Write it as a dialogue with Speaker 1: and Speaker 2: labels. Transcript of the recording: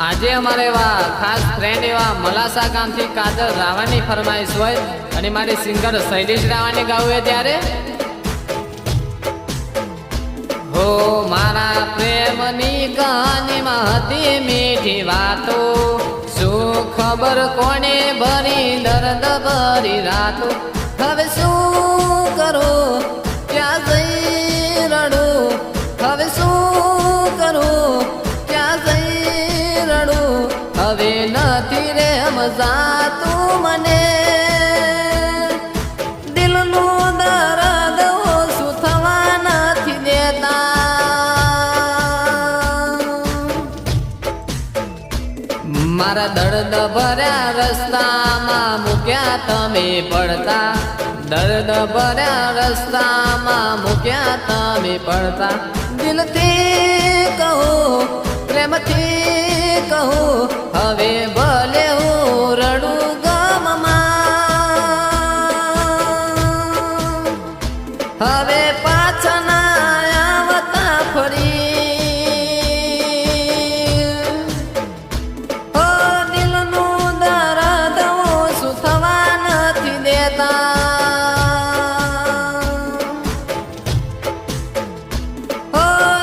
Speaker 1: આજે અમારે એવા ખાસ ફ્રેન્ડ એવા મલાસા ગામથી કાજલ રાવાની ફરમાઈશ હોય અને મારી સિંગર શૈલેષ રાવાની ગાવું ત્યારે હો મારા પ્રેમની કહાનીમાં હતી મીઠી વાતો શું ખબર કોને ભરી દર્દ ભરી રાતો હવે શું કરું ક્યાં જઈ રડું હવે શું કરું ક્યાં જઈ રડું હવે નથી રે મજાતું મને દિલનું દર્દ ઓછું થવા નથી દેતા મારા દર્દ ભર્યા રસ્તામાં મૂક્યા તમે પડતા દર્દ ભર્યા રસ્તામાં મૂક્યા તમે પડતા દિલથી કહો પ્રેમથી કહો હવે